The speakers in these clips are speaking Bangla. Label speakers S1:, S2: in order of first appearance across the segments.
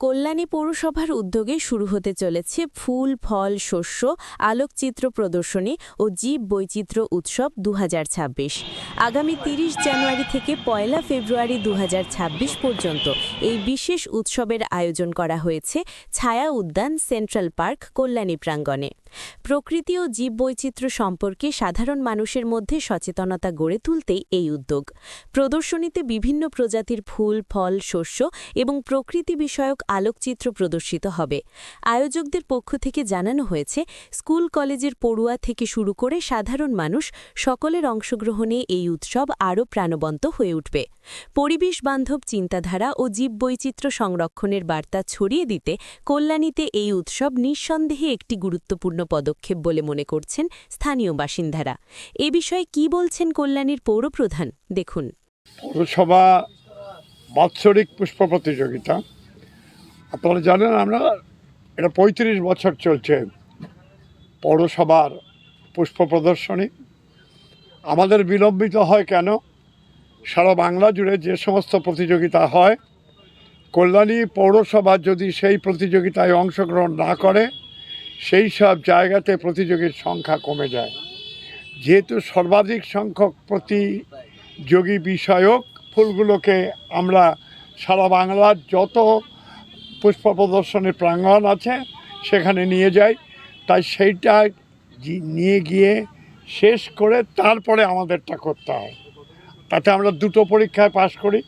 S1: কল্যাণী পৌরসভার উদ্যোগে শুরু হতে চলেছে ফুল ফল শস্য আলোকচিত্র প্রদর্শনী ও জীব বৈচিত্র্য উৎসব ২০২৬। আগামী ৩০ জানুয়ারি থেকে ১ ফেব্রুয়ারি ২০২৬ পর্যন্ত এই বিশেষ উৎসবের আয়োজন করা হয়েছে ছায়া উদ্যান সেন্ট্রাল পার্ক কল্যাণী প্রাঙ্গণে। প্রকৃতি ও জীববৈচিত্র্য সম্পর্কে সাধারণ মানুষের মধ্যে সচেতনতা গড়ে তুলতেই এই উদ্যোগ। প্রদর্শনীতে বিভিন্ন প্রজাতির ফুল ফল শস্য এবং প্রকৃতি বিষয়ক আলোকচিত্র প্রদর্শিত হবে। আয়োজকদের পক্ষ থেকে জানানো হয়েছে, স্কুল কলেজের পড়ুয়া থেকে শুরু করে সাধারণ মানুষ সকলের অংশগ্রহণে এই উৎসব আরও প্রাণবন্ত হয়ে উঠবে। পরিবেশ বান্ধব চিন্তাধারা ও জীববৈচিত্র্য সংরক্ষণের বার্তা ছড়িয়ে দিতে কল্যাণীতে এই উৎসব নিঃসন্দেহে একটি গুরুত্বপূর্ণ পদক্ষেপ বলে মনে করছেন স্থানীয় বাসিন্দারা। এ বিষয়ে কি বলছেন কল্যাণীর পৌরপ্রধান, দেখুন।
S2: পৌরসভা বাৎসরিক পুষ্প প্রতিযোগিতা, আপনারা জানেন আমরা এটা ৩৫ বছর চলছে পৌরসভার পুষ্প প্রদর্শনী। আমাদের বিলম্বিত হয় কেন? সারা বাংলা জুড়ে যে সমস্ত প্রতিযোগিতা হয়, কল্যাণী পৌরসভা যদি সেই প্রতিযোগিতায় অংশগ্রহণ না করে, সেই সব জায়গাতে প্রতিযোগীর সংখ্যা কমে যায়। যেহেতু সর্বাধিক সংখ্যক প্রতিযোগী বিষয়ক ফুলগুলোকে আমরা সারা বাংলার যত পুষ্প প্রদর্শনীর প্রাঙ্গণ আছে সেখানে নিয়ে যাই, তাই সেইটা নিয়ে গিয়ে শেষ করে তারপরে আমাদেরটা করতে হয়। তাতে আমরা দুটো পরীক্ষায় পাশ করি।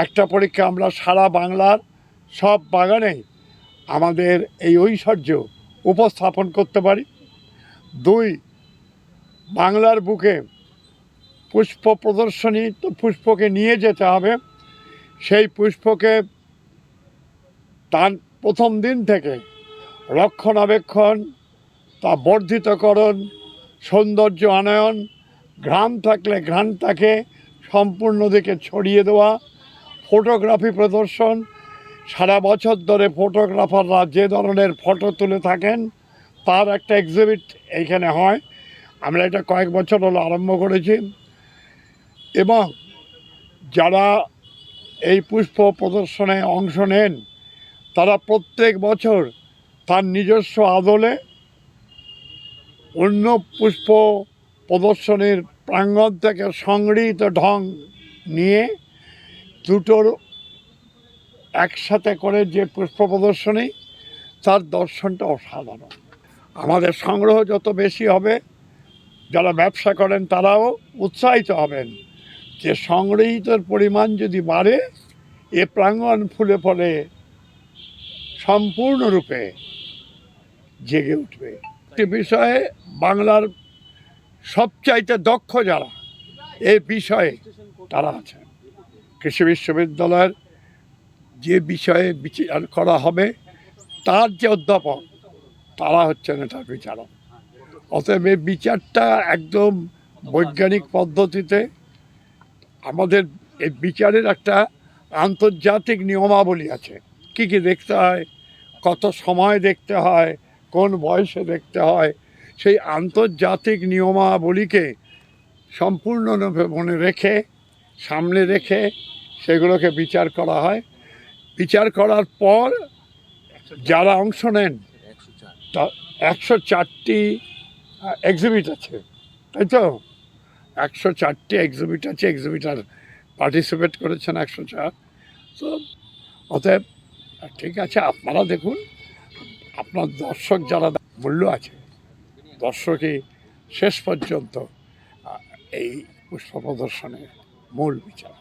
S2: একটা পরীক্ষা আমরা সারা বাংলার সব বাগানেই আমাদের এই ঐশ্বর্য উপস্থাপন করতে পারি। ২, বাংলার বুকে পুষ্প প্রদর্শনী, তো পুষ্পকে নিয়ে যেতে হবে। সেই পুষ্পকে তার প্রথম দিন থেকে রক্ষণাবেক্ষণ, তা বর্ধিতকরণ, সৌন্দর্য আনয়ন, ঘ্রাণ থাকলে ঘ্রাণটাকে সম্পূর্ণ দিকে ছড়িয়ে দেওয়া, ফটোগ্রাফি প্রদর্শন। সারা বছর ধরে ফটোগ্রাফাররা যে ধরনের ফটো তুলে থাকেন তার একটা এক্সিবিট এইখানে হয়। আমরা এটা কয়েক বছর হলো আরম্ভ করেছি, এবং যারা এই পুষ্প প্রদর্শনে অংশ নেন তারা প্রত্যেক বছর তার নিজস্ব আদলে অন্য পুষ্প প্রদর্শনীর প্রাঙ্গণ থেকে সংগৃহীত ঢং নিয়ে দুটোর একসাথে করে যে পুষ্প প্রদর্শনী, তার দর্শনটা অসাধারণ। আমাদের সংগ্রহ যত বেশি হবে, যারা ব্যবসা করেন তারাও উৎসাহিত হবেন যে সংগৃহীতের পরিমাণ যদি বাড়ে, এ প্রাঙ্গণ ফুলে ফলে সম্পূর্ণরূপে জেগে উঠবে। একটি বিষয়ে বাংলার সবচাইতে দক্ষ যারা এই বিষয়ে তারা আছেন। কৃষি বিশ্ববিদ্যালয়ের যে বিষয়ে বিচার করা হবে তার যে অধ্যাপক, তারা হচ্ছেন এটার বিচারক। অতএব এই বিচারটা একদম বৈজ্ঞানিক পদ্ধতিতে, আমাদের এই বিচারের একটা আন্তর্জাতিক নিয়মাবলী আছে। কি কি দেখতে হয়, কত সময় দেখতে হয়, কোন বয়সে দেখতে হয়, সেই আন্তর্জাতিক নিয়মাবলীকে সম্পূর্ণরূপে মনে রেখে, সামনে রেখে সেগুলোকে বিচার করা হয়। বিচার করার পর যারা অংশ নেন, তা ১০৪টি এক্সিবিট আছে, তাই তো? ১০৪টি এক্সিবিট আছে, এক্সিবিটার পার্টিসিপেট করেছেন ১০৪। তো অতএব ঠিক আছে, আপনারা দেখুন, আপনার দর্শক যারা মূল্য আছে, দর্শকই শেষ পর্যন্ত এই পুষ্প প্রদর্শনের মূল বিচার।